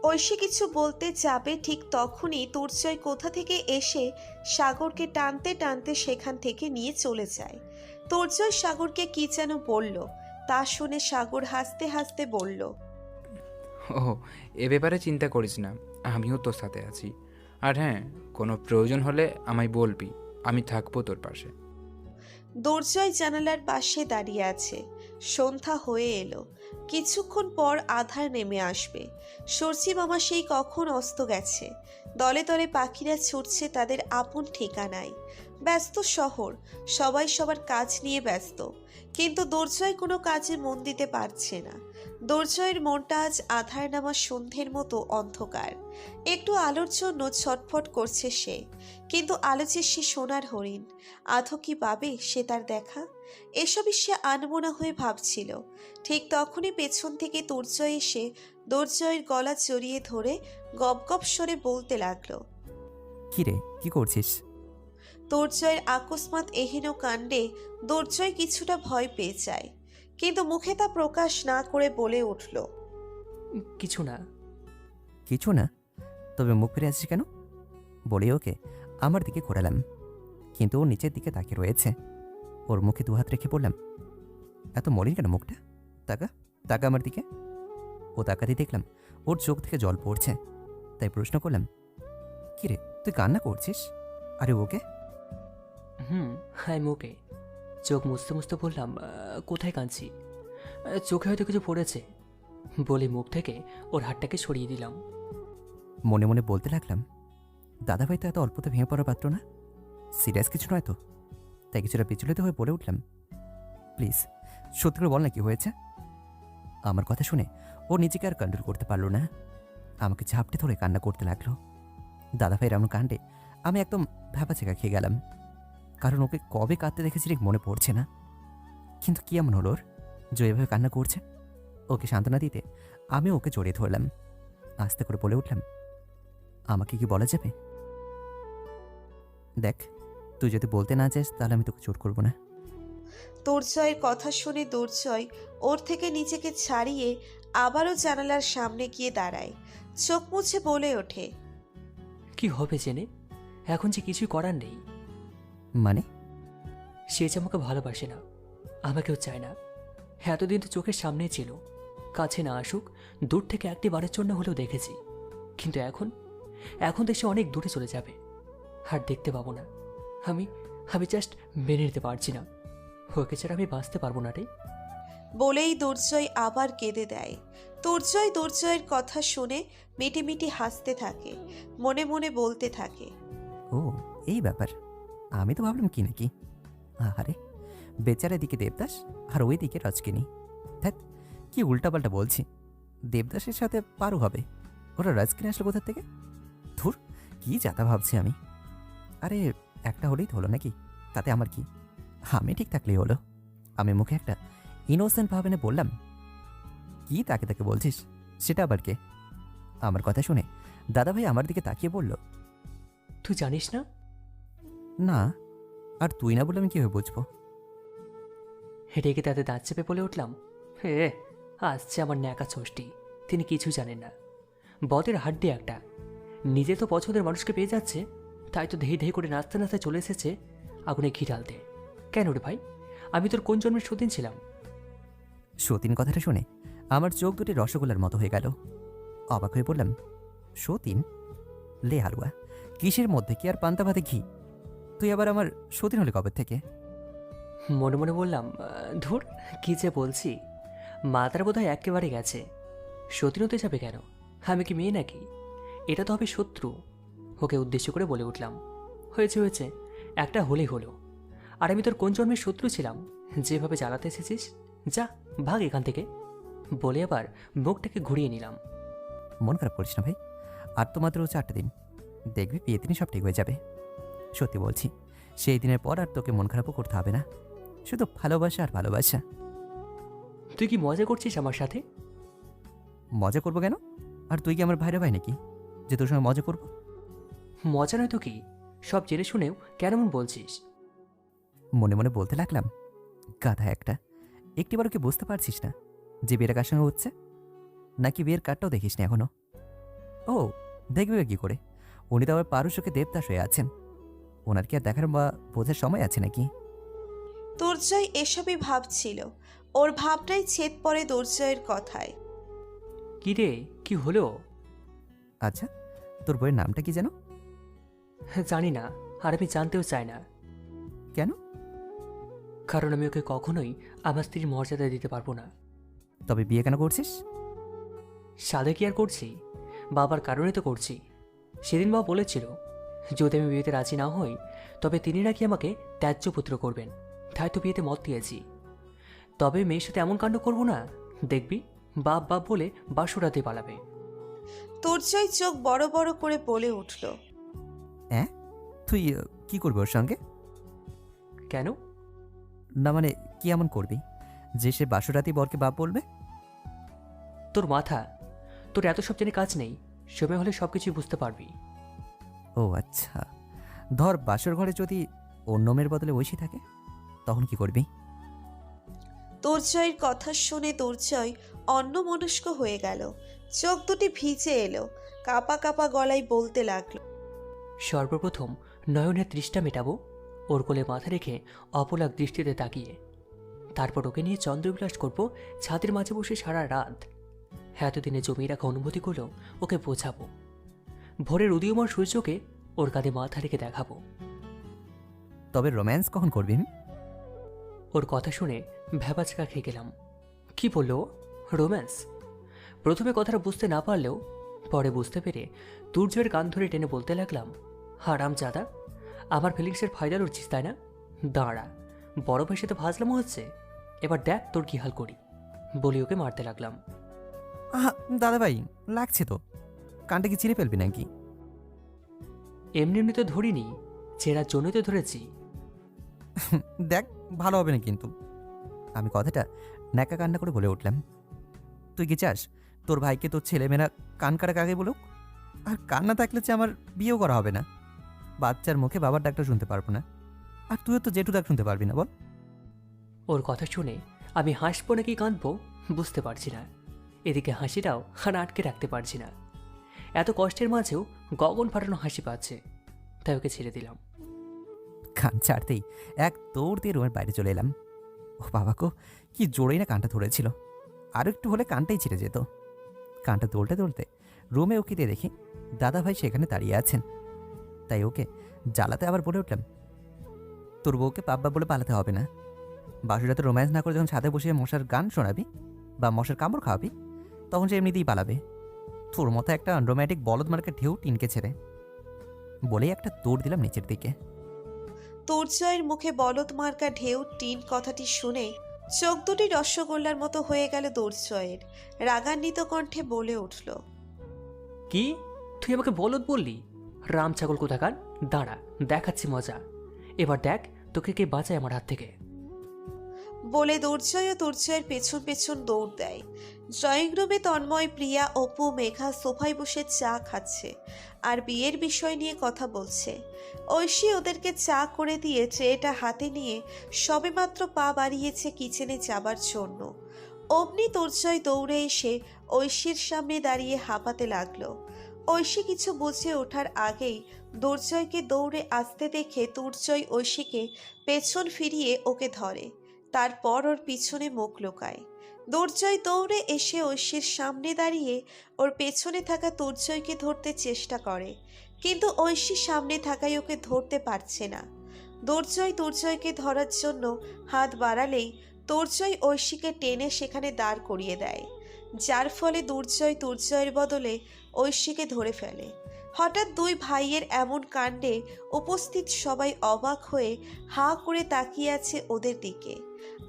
[SPEAKER 1] ঐশী কিছু বলতে যাবে, ঠিক তখনই তুর্জয় কোথা থেকে এসে সাগরকে টানতে টানতে সেখান থেকে নিয়ে চলে যায়। তুর্জয় সাগরকে কি যেন বলল, তা শুনে সাগর হাসতে হাসতে বলল,
[SPEAKER 8] ও, এ ব্যাপারে চিন্তা করিস না, আমিও তোর সাথে আছি। আর হ্যাঁ, কোনো প্রয়োজন হলে আমায় বলবি, আমি থাকবো তোর পাশে।
[SPEAKER 1] দুর্জয় জানালার পাশে দাঁড়িয়ে আছে। সন্ধ্যা হয়ে এলো। কিছুক্ষণ পর আধার নেমে আসবে। সূর্যি মামা সেই কখন অস্ত গেছে। দলে দলে পাখিরা ছুটছে তাদের আপন ঠিকানায়। ব্যস্ত শহর, সবাই সবার কাজ নিয়ে ব্যস্ত। কিন্তু দুর্জয় কোনো কাজে মন দিতে পারছে না। দুর্জয়ের মনটা আজ আধার নামা সন্ধ্যের মতো অন্ধকার। একটু আলোর জন্য ছটফট করছে সে। কিন্তু আলো যে সে সোনার হরিণ, আধো কি পাবে সে তার দেখা? এসবই সে আনমনা হয়ে ভাবছিল। ঠিক তখনই পেছন থেকে তুর্জয় এসে দুর্জয়ের গলা জড়িয়ে ধরে গপগপ স্বরে বলতে লাগলো।
[SPEAKER 6] কি রে, কি করছিস?
[SPEAKER 1] দুর্জয়ের আকস্মাৎ এহেন কাণ্ডে দুর্জয় কিছুটা ভয় পেয়ে যায়, কিন্তু মুখে তা প্রকাশ না করে বলে উঠল,
[SPEAKER 3] কিছু না।
[SPEAKER 6] কিছু না? তবে মুখ ফিরে আসছিস কেন? বলে ওকে আমার দিকে ঘোরালাম, কিন্তু ও নিচের দিকে তাকিয়ে রয়েছে। ওর মুখে দুহাত রেখে বললাম, এত মলিন কেন মুখটা? তাকা তাকা আমার দিকে। ও তাকাতে দেখলাম ওর চোখ থেকে জল পড়ছে। তাই প্রশ্ন করলাম, কি রে, তুই কান্না করছিস? আরে ওকে?
[SPEAKER 3] হাই মুখে চোখ মুছতে মুছতে বললাম, কোথায় কাঁদছি? চোখে হয়তো কিছু পড়েছে বলে মুখ থেকে ওর হাতটাকে সরিয়ে দিলাম।
[SPEAKER 6] মনে মনে বলতে লাগলাম, দাদাভাই তো এত অল্পতে ভেঙে পড়ার পাত্র না, সিরিয়াস কিছু নয় তো। তাই কিছুটা বিচলিত হয়ে বলে উঠলাম, প্লিজ সত্যি করে বল না কি হয়েছে। আমার কথা শুনে ও নিজেকে আর কন্ট্রোল করতে পারলো না, আমাকে ঝাপটে ধরে কান্না করতে লাগলো। দাদাভাইয়ের এমন কাণ্ডে আমি একদম ভ্যাপাচেকা খেয়ে গেলাম, কারণ ওকে কবে কাঁদতে দেখেছি ঠিক মনে পড়ছে না। কিন্তু কি এমন হলো ওর যে এভাবে কান্না করছে? ওকে সান্ত্বনা দিতে আমি ওকে জড়িয়ে ধরলাম। আস্তে করে বলে উঠলাম, আমাকে কি বলা যাবে? দেখ, তুই যদি বলতে না চাস তাহলে আমি তোকে জোর করবো না।
[SPEAKER 1] দুর্জয়ের কথা শুনে দুর্জয় ওর থেকে নিজেকে ছাড়িয়ে আবারও জানালার সামনে গিয়ে দাঁড়ায়। চোখ মুছে বলে ওঠে,
[SPEAKER 3] কি হবে জেনে? এখন যে কিছুই করার নেই।
[SPEAKER 6] মানে?
[SPEAKER 3] সে যে আমাকে ভালোবাসে না, আমাকেও চায় না। এতদিন তো চোখের সামনেই ছিল, কাছে না আসুক দূর থেকে একটি বারের জন্য হলেও দেখেছি। কিন্তু এখন এখন তো সে অনেক দূরে চলে যাবে, আর দেখতে পাবো না। আমি আমি জাস্ট মেনে নিতে পারছি না। ওকে ছাড়া আমি বাঁচতে পারবো না রে।
[SPEAKER 1] বলেই দুর্জয় আবার কেঁদে দেয়। দুর্জয়ের কথা শুনে মিটিমিটি হাসতে থাকে, মনে মনে বলতে থাকে,
[SPEAKER 6] ও এই ব্যাপার, আমি তো ভাবলাম কি নাকি। আহারে, বেচারা এদিকে দেবদাস আর ওই দিকে রজকিনী। ধ্যাত, কি উল্টাপাল্টা বলছি। দেবদাসের সাথে পারু হবে, ওরা রজকিনী আসলো কোথার থেকে? ধুর, কি যাতা ভাবছি আমি। আরে একটা হলেই তো হলো নাকি, তাতে আমার কি? আমি ঠিক থাকলেই হলো। আমি মুখে একটা ইনোসেন্ট ভাবে বললাম, কি তাকে তাকে বলছিস? সেটা আবার কে? আমার কথা শুনে দাদাভাই আমার দিকে তাকিয়ে বলল,
[SPEAKER 3] তুই জানিস না?
[SPEAKER 6] না, আর তুই না বলে আমি কীভাবে বুঝবো?
[SPEAKER 3] রেগে তাতে দাঁত চেপে বলে উঠলাম, হে আসছে আমার ন্যাকা ষষ্ঠী। তিনি কিছু জানেন না, বদের হাড্ডি একটা। নিজে তো পছন্দের মানুষকে পেয়ে যাচ্ছে, তাই তো ধেই ধেই করে নাচতে নাচতে চলে এসেছে আগুনে ঘি ঢালতে। কেন রে ভাই, আমি তোর কোন জন্মের সতীন ছিলাম?
[SPEAKER 6] সতীন কথাটা শুনে আমার চোখ দুটি রসগোল্লার মতো হয়ে গেল। অবাক হয়ে বললাম, সতীন? লে হালুয়া, কিসের মধ্যে কি আর পান্তা ভাতে ঘি? তুই আবার আমার সতীন হলে কবে থেকে?
[SPEAKER 3] মনে মনে বললাম, ধুর কি যে বলছি, মাতার বোধহয় একেবারে গেছে। সতীন হতে যাবে কেন? আমি কি মেয়ে নাকি? এটা তো হবে শত্রু। ওকে উদ্দেশ্য করে বলে উঠলাম, হয়েছে হয়েছে, একটা হলেই হলো। আর আমি তোর কোন জন্মের শত্রু ছিলাম যেভাবে জ্বালাতে এসেছিস? যা ভাগ এখান থেকে। বলে আবার মুখটাকে ঘুরিয়ে নিলাম।
[SPEAKER 6] মন খারাপ করিস না ভাই, আর তো মাত্র 4টা দিন, দেখবি বিয়ে দিনই সব ঠিক হয়ে যাবে। সত্যি বলছি, সেই দিনের পর আর তোকে মন খারাপও করতে হবে না, শুধু ভালোবাসা আর ভালোবাসা।
[SPEAKER 3] তুই কি মজা করছিস আমার সাথে?
[SPEAKER 6] মজা করবো কেন? আর তুই কি আমার ভাইরা ভাই নাকি যে তোর সঙ্গে মজা করবো?
[SPEAKER 3] মজা নয় তো কি, সব জেনে শুনেও কেন এমন বলছিস?
[SPEAKER 6] মনে মনে বলতে লাগলাম, গাধা একটা, একটিবারও কি বুঝতে পারছিস না যে বিয়েটা কার সঙ্গে হচ্ছে? নাকি বিয়ের কার্ডটাও দেখিস না এখনো? ও, দেখবি কি করে? উনি তো আবার পারুষকে দেবদাস হয়ে আছেন, ওনার কি আর দেখার বা বোঝার সময় আছে নাকি?
[SPEAKER 1] দুর্জয় এসবই ভাবছিল। ওর ভাবটাই ছেদ পড়ে দুর্জয়ের কথায়।
[SPEAKER 3] কি রে, কি হলো?
[SPEAKER 6] আচ্ছা, তোর বইয়ের নামটা কি যেন?
[SPEAKER 3] জানি না, আর আমি জানতেও চাই না।
[SPEAKER 6] কেন?
[SPEAKER 3] কারণ আমি ওকে কখনোই আমার স্ত্রীর মর্যাদা দিতে পারবো না।
[SPEAKER 6] তবে বিয়ে কেন করছিস?
[SPEAKER 3] সাদে কি আর করছি, বাবার কারণে তো করছি। সেদিন বাবা বলেছিল, যদি আমি বিয়েতে রাজি না হই তবে তিনি নাকি আমাকে ত্যায্য পুত্র করবেন। তাই তো বিয়েতে মত দিয়েছি। তবে মেয়ের সাথে এমন কাণ্ড করবো না, দেখবি বাপ বাপ বলে বাসুরাতে পালাবে।
[SPEAKER 1] দুর্জয় চোখ বড় বড় করে বলে উঠল,
[SPEAKER 6] হ্যাঁ, তুই কি করবি ওর সঙ্গে?
[SPEAKER 3] কেন?
[SPEAKER 6] না মানে কি এমন করবি যে সে বাসরাতি বরকে বাপ বলবে?
[SPEAKER 3] তোর মাথা, তোর এত সব জেনে কাজ নেই। সময় হলে সব কিছুই বুঝতে পারবি।
[SPEAKER 6] ও আচ্ছা, ধর বাসর ঘরে যদি অন্য মেয়ের বদলে ঐশী থাকে, তখন কি করবি?
[SPEAKER 1] দুর্জয়ের কথা শুনে দুর্জয় অন্যমনস্ক হয়ে গেল। চোখ দুটি ভিজে এলো, কাপা কাপা গলায় বলতে লাগলো,
[SPEAKER 3] সর্বপ্রথম নয়নের তৃষ্ণা মেটাবো, ওর কোলে মাথা রেখে অপলাক দৃষ্টিতে তাকিয়ে। তারপর ওকে নিয়ে চন্দ্রবিলাস করব ছাদের মাঝে বসে সারা রাত। এতদিনে জমিয়ে রাখা অনুভূতিগুলো ওকে বোঝাবো। ভোরের উদীয়মান সূর্যকে ওর কাঁধে মাথা রেখে দেখাবো।
[SPEAKER 6] তবে রোম্যান্স কখন করবি?
[SPEAKER 3] ওর কথা শুনে ভ্যাবাচকা খেয়ে গেলাম। কি বললো রোম্যান্স? প্রথমে কথাটা বুঝতে না পারলেও পরে বুঝতে পেরে দুর্জয়ের কান ধরে টেনে বলতে লাগলাম, হারাম জাদা, আমার ফিলিংসের ফায়দা লড়ছিস তাই না? দাঁড়া, বড় ভাইয়ের সাথে ভাজলামও হচ্ছে, এবার দেখ তোর কি হাল করি। বলি ওকে মারতে লাগলাম।
[SPEAKER 6] আহা দাদা ভাই, লাগছে তো, কানটা কি চিরে ফেলবি নাকি?
[SPEAKER 3] এমনি এমনি তো ধরিনি, চেরার জন্যই তো ধরেছি।
[SPEAKER 6] দেখ, ভালো হবে না কিন্তু। আমি কথাটা ন্যাকা কান্না করে বলে উঠলাম, তুই কি চাস তোর ভাইকে তোর ছেলেমেয়েরা কান কাটা কাকে বলুক? আর কান্না থাকলে যে আমার বিয়েও করা হবে না, বাচ্চার মুখে বাবার ডাক্তার শুনতে পারবো না, আর তুইও তো জেঠু ডাক শুনতে পারবি না, বল?
[SPEAKER 3] ওর কথা শুনে আমি হাসবো নাকি কাঁদবো বুঝতে পারছি না। এদিকে হাসিটাও আর আটকে রাখতে পারছি না। এত কষ্টের মাঝেও গগন ফাটানো হাসি পাচ্ছে, তাই ওকে ছেড়ে দিলাম।
[SPEAKER 6] কান ছাড়তেই এক দৌড় দিয়ে রুমের বাইরে চলে এলাম। ও বাবা গো, কি জোরেই না কানটা ধরেছিল, আর একটু হলে কানটাই ছিঁড়ে যেত। কানটা দৌড়তে দৌড়তে রুমে ওকে দিয়ে দেখি দাদাভাই সেখানে দাঁড়িয়ে আছেন। তাই ওকে জ্বালাতে আবার বলে উঠলাম, তোর বউকে পাব্বা বলে পালাতে হবে না। বাসুরাতে রোম্যান্স না করে যখন ছাদে বসে মশার গান শোনাবি বা মশার কামড় খাওয়াবি, তখন সে এমনিতেই পালাবে। তোর মতো একটা আনরোম্যান্টিক বলদ মার্কে ঢেউ টিনকে ছেড়ে। বলেই একটা দৌড় দিলাম নিচের দিকে।
[SPEAKER 1] দুর্জয়ের মুখে বলদ মার্কা ঢেউ টিন কথাটি শুনে চোখ দুটি রসগোল্লার মতো হয়ে গেল দুর্জয়ের। রাগান্বিত কণ্ঠে বলে উঠল,
[SPEAKER 3] কি, তুই আমাকে বলদ বললি? রাম ছাগল কোথাকার, দাঁড়া দেখাচ্ছি মজা। এবার দেখ তোকে কে বাঁচায় আমার হাত থেকে।
[SPEAKER 1] বলে দুর্জয় ও দুর্জয়ের পেছন পেছন দৌড় দেয়। ড্রয়িং রুমে তন্ময়, প্রিয়া, অপু, মেঘা সোফায় বসে চা খাচ্ছে আর বিয়ের বিষয় নিয়ে কথা বলছে। ঐশী ওদেরকে চা করে দিয়ে ট্রেটা হাতে নিয়ে সবেমাত্র পা বাড়িয়েছে কিচেনে যাবার জন্য। অমনি দুর্জয় দৌড়ে এসে ঐশীর সামনে দাঁড়িয়ে হাঁপাতে লাগলো। ঐশী কিছু বুঝে ওঠার আগেই দুর্জয়কে দৌড়ে আসতে দেখে দুর্জয় ঐশীকে পেছন ফিরিয়ে ওকে ধরে, তারপর ওর পিছনে মুখ লুকায়। দুর্জয় দৌড়ে এসে ঐশীর সামনে দাঁড়িয়ে ওর পেছনে থাকা দুর্জয়কে ধরতে চেষ্টা করে, কিন্তু ঐশী সামনে থাকায় ওকে ধরতে পারছে না। দুর্জয়কে ধরার জন্য হাত বাড়ালেই দুর্জয় ঐশীকে টেনে সেখানে দাঁড় করিয়ে দেয়, যার ফলে দুর্জয়ের বদলে ঐশীকে ধরে ফেলে। হঠাৎ দুই ভাইয়ের এমন কাণ্ডে উপস্থিত সবাই অবাক হয়ে হাঁ করে তাকিয়ে আছে ওদের দিকে।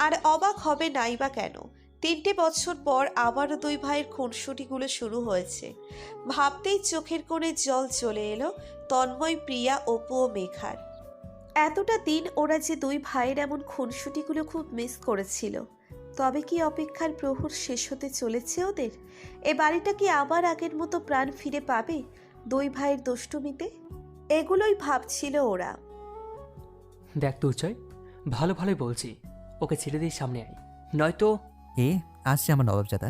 [SPEAKER 1] আর অবাক হবে নাই বা কেন, 3টে বছর পর আবারও দুই ভাইয়ের খুনসুটিগুলো শুরু হয়েছে। ভাবতেই চোখের কোণে জল চলে এলো তন্ময়, প্রিয়া, অপু ও মেঘার। এতটা দিন ওরা যে দুই ভাইয়ের এমন খুনসুটিগুলো খুব মিস করেছিল। তবে কি অপেক্ষার প্রহর শেষ হতে চলেছে ওদের? এ বাড়িটা কি আবার আগের মতো প্রাণ ফিরে পাবে দুই ভাইয়ের দুষ্টুমিতে? এগুলোই ভাবছিল ওরা।
[SPEAKER 3] দেখ দুর্জয়, ভালো ভালোই বলছি, ওকে ছেড়ে দিয়ে সামনে আয়, নয়তো।
[SPEAKER 6] এ আসছে আমার নবাবজাদা,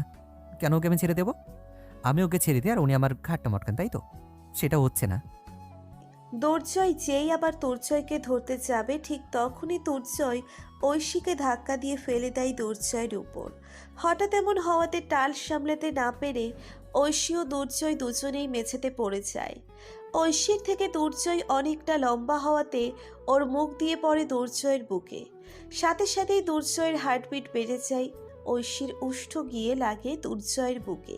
[SPEAKER 6] কেন ওকে আমি ছেড়ে দেবো? আমি ওকে ছেড়ে দিই আর উনি আমার ঘাটটা মটকান, তাই তো? সেটা হচ্ছে না।
[SPEAKER 1] দুর্জয় যেই আবার দুর্জয়কে ধরতে যাবে, ঠিক তখনই দুর্জয় ঐশীকে ধাক্কা দিয়ে ফেলে দেয় দুর্জয়ের উপর। হঠাৎ এমন হওয়াতে টাল সামলাতে না পেরে ঐশী ও দুর্জয় দুজনেই মেঝেতে পড়ে যায়। ঐশীর থেকে দুর্জয় অনেকটা লম্বা হওয়াতে ওর মুখ দিয়ে পড়ে দুর্জয়ের বুকে। সাথে সাথেই দুর্জয়ের হার্টবিট বেড়ে যায়। ঐশীর উষ্ঠ গিয়ে লাগে দুর্জয়ের বুকে,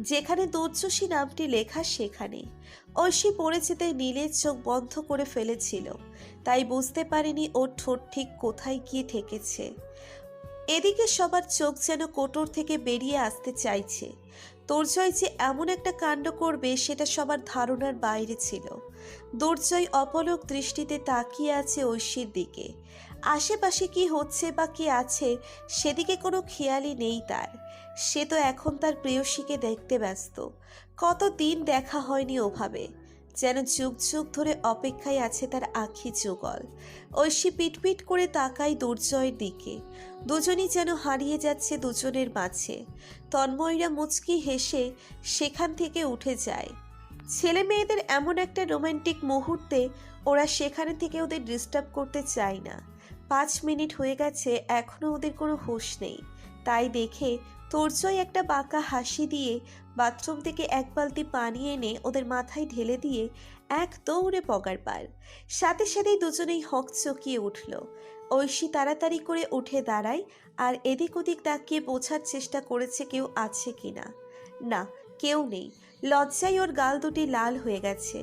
[SPEAKER 1] যেখানে দুর্যশী নামটি লেখা সেখানে। ঐশী পড়ে যেতে নীলের চোখ বন্ধ করে ফেলেছিল, তাই বুঝতে পারেনি ওর ঠোঁট ঠিক কোথায় গিয়ে ঠেকেছে। এদিকে সবার চোখ যেন কোটর থেকে বেরিয়ে আসতে চাইছে। দুর্জয় যে এমন একটা কাণ্ড করবে সেটা সবার ধারণার বাইরে ছিল। দুর্জয় অপলক দৃষ্টিতে তাকিয়ে আছে ঐশীর দিকে। আশেপাশে কি হচ্ছে বা কি আছে সেদিকে কোনো খেয়ালই নেই তার। সে তো এখন তার প্রেয়সীকে দেখতে ব্যস্ত। কতদিন দেখা হয়নি ওভাবে, যেন যুগ যুগ ধরে অপেক্ষায় আছে তার আখি যুগল। ঐশী পিটপিট করে তাকায় দুর্জয়ের দিকে। দুজনই যেন হারিয়ে যাচ্ছে দুজনের মাঝে। তন্ময়রা মুচকি হেসে সেখান থেকে উঠে যায়। ছেলে মেয়েদের এমন একটা রোমান্টিক মুহূর্তে ওরা সেখানে থেকে ওদের ডিস্টার্ব করতে চায় না। 5 মিনিট হয়ে গেছে, এখনো ওদের কোনো হুঁশ নেই। তাই দেখে দুর্জয় একটা বাঁকা হাসি দিয়ে বাথরুম থেকে এক বালতি পানি এনে ওদের মাথায় ঢেলে দিয়ে এক দৌড়ে পগার পার। সাথে সাথেই দুজনেই হকচকিয়ে উঠল। ঐশী তাড়াতাড়ি করে উঠে দাঁড়ায় আর এদিক ওদিক তাকিয়ে বোঝার চেষ্টা করেছে কেউ আছে কিনা। না, কেউ নেই। লজ্জায় ওর গাল দুটি লাল হয়ে গেছে।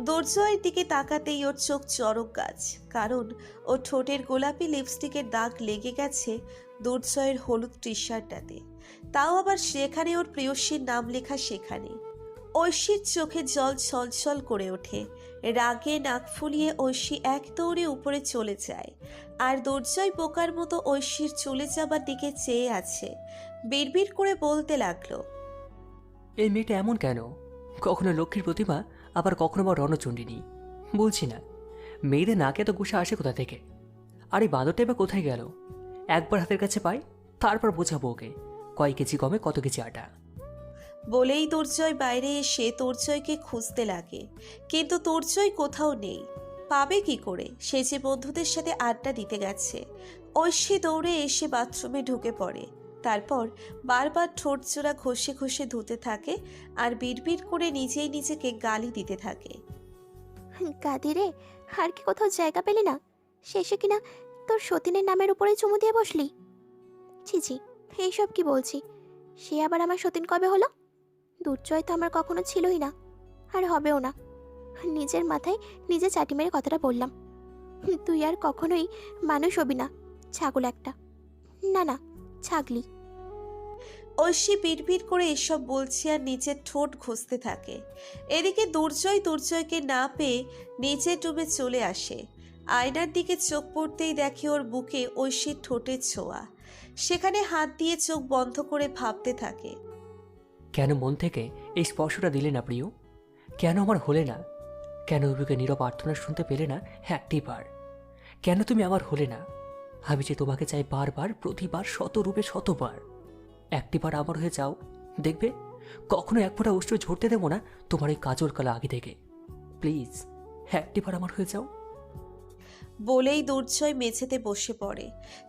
[SPEAKER 1] দুর্জয়ের দিকে তাকাতেই ওর চোখ চড়ক গাছ, কারণ ওর ঠোঁটের গোলাপি লিপস্টিকের দাগ লেগে গেছে দুর্জয়ের হলুদ টি শার্টটাতে, তাও আবার সেখানে ওর প্রেয়সীর নাম লেখা সেখানে। ঐশীর চোখে জল ছলছল করে ওঠে। রাগে নাক ফুলিয়ে ঐশী এক দৌড়ে উপরে চলে যায়, আর দুর্জয় বোকার মতো ঐশীর চলে যাবার দিকে চেয়ে আছে। বিড়বিড় করে বলতে লাগলো,
[SPEAKER 3] এই মেয়েটা এমন কেন? কখনো লক্ষ্মীর প্রতিমা, আবার কখনো বা রণচণ্ডী। বলছি না, মেয়েদের নাকে তো গুসা আসে কোথা থেকে? আর এই বাঁদরটা এবার কোথায় গেল? একবার হাতের কাছে পাই, তারপর বোঝাবো ওকে কয় কেজি কমে কত কেজি আটা।
[SPEAKER 1] বলেই দুর্জয় বাইরে এসে দুর্জয়কে খুঁজতে লাগে, কিন্তু দুর্জয় কোথাও নেই। পাবে কি করে? সে যে বন্ধুদের সাথে আড্ডা দিতে গেছে। ঐশী দৌড়ে এসে বাথরুমে ঢুকে পড়ে। তারপর বারবার ঠোঁট জোড়া ঘষে ঘষে ধুতে থাকে আর বিড়বিড় করে নিজেই নিজেকে গালি দিতে থাকে।
[SPEAKER 2] গাদি রে, আর কি কোথাও জায়গা পেলি না? শেষে কিনা তোর সতীনের নামের উপরে চুমু দিয়ে বসলি। ছি ছি, এইসব কি বলছি? সে আবার আমার সতীন কবে হলো? দুর্জয় তো আমার কখনো ছিলই না, আর হবেও না। নিজের মাথায় নিজে চাটি মেরে কথাটা বললাম। তুই আর কখনোই মানুষ হবি না, ছাগল একটা। না না, ছাগলি।
[SPEAKER 1] ঐশী বিড়বিড় করে এসব বলছে আর নিচের ঠোঁট ঘষতে থাকে। এদিকে দুর্জয়কে না পেয়ে নিচের রুমে চলে আসে। আয়নার দিকে চোখ পড়তেই দেখে ওর বুকে ঐশীর ঠোঁটের ছোঁয়া। সেখানে হাত দিয়ে চোখ বন্ধ করে ভাবতে থাকে।
[SPEAKER 3] কেন মন থেকে এই স্পর্শটা দিলে না প্রিয়? কেন আমার হলে না? কেন বুকে নীরব প্রার্থনা শুনতে পেলে না একটিবার? কেন তুমি আমার হলে না? আমি যে তোমাকে চাই বারবার, প্রতিবার, শতরূপে শতবার। একটিবার আমার হয়ে যাও, দেখবে কখনো এক ফোঁটা অশ্রু ঝরতে দেবো না তোমার এই কাজল কালা আগে থেকে। প্লিজ একটিবার আমার হয়ে যাও।
[SPEAKER 1] বলেই দুর্জয় মেঝেতে বসে পড়ে।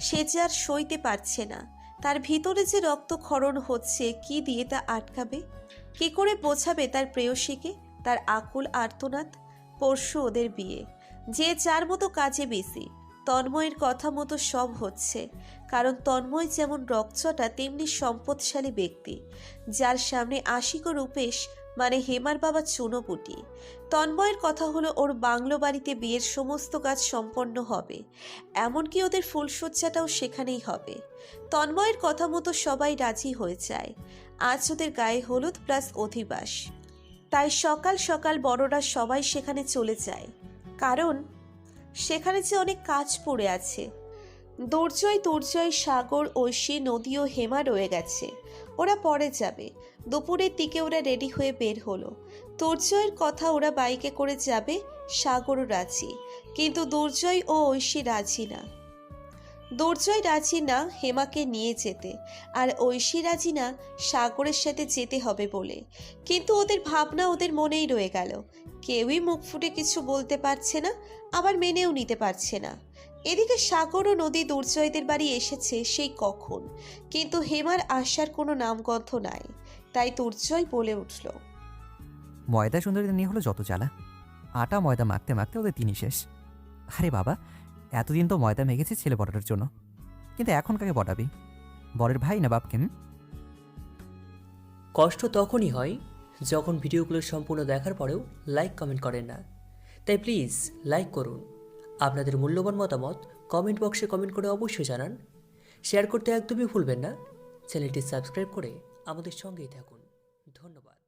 [SPEAKER 1] সে যে আর সইতে পারছে না। তার ভিতরে যে রক্তক্ষরণ হচ্ছে, কি দিয়ে তা আটকাবে? কি করে বোঝাবে তার প্রেয়সীকে তার আকুল আর্তনাদ? পরশু ওদের বিয়ে, যে যার মতো কাজে বেশি। তন্ময়ের কথা মতো সব হচ্ছে, কারণ তন্ময় যেমন রকচটা তেমনি সম্পদশালী ব্যক্তি, যার সামনে আশিক ও রূপেশ মানে হেমার বাবা চুনোপুটি। তন্ময়ের কথা হলো ওর বাংলো বাড়িতে বিয়ের সমস্ত কাজ সম্পন্ন হবে, এমনকি ওদের ফুলসজ্জাটাও সেখানেই হবে। তন্ময়ের কথা মতো সবাই রাজি হয়ে যায়। আজ ওদের গায়ে হলুদ প্লাস অধিবাস, তাই সকাল সকাল বড়রা সবাই সেখানে চলে যায়, কারণ সেখানে যে অনেক কাজ পড়ে আছে। দুর্জয়, সাগর, ঐশী, নদী ও হেমা রয়ে গেছে। ওরা পরে যাবে। দুপুরের দিকে ওরা রেডি হয়ে বের হলো। দুর্জয়ের কথা ওরা বাইকে করে যাবে, সাগরও রাজি, কিন্তু দুর্জয় ও ঐশী রাজি না। দুর্জয় রাজি না হেমাকে নিয়ে যেতে, আর ঐশী রাজি না সাগরের সাথে যেতে হবে বলে। কিন্তু ওদের ভাবনা ওদের মনেই রয়ে গেল। কেউই মুখ ফুটে কিছু বলতে পারছে না, আবার মেনেও নিতে পারছে না। এদিকে সাগর ও নদী দুর্জয়দের বাড়ি এসেছে সেই কখন, কিন্তু হেমার আসার কোনো নামগন্ধ নাই। তাই দুর্জয় বলে উঠল,
[SPEAKER 6] ময়দা সুন্দরীদের নিয়ে হলো যত জ্বালা। আটা ময়দা মাখতে মাখতে ওদের দিনই শেষ। আরে বাবা, এতদিন তো ময়দা মেখেছি ছেলে পটানোর জন্য, কিন্তু এখন কাকে পটাবি? বরের ভাই না বাপকে?
[SPEAKER 3] কষ্ট তখনই হয় যখন ভিডিওগুলো সম্পূর্ণ দেখার পরেও লাইক কমেন্ট করেন না। তাই প্লিজ লাইক করুন, আপনাদের মূল্যবান মতামত কমেন্ট বক্সে কমেন্ট করে অবশ্যই জানান। শেয়ার করতে একদমই ভুলবেন না। চ্যানেলটি সাবস্ক্রাইব করে আমাদের সঙ্গেই থাকুন। ধন্যবাদ।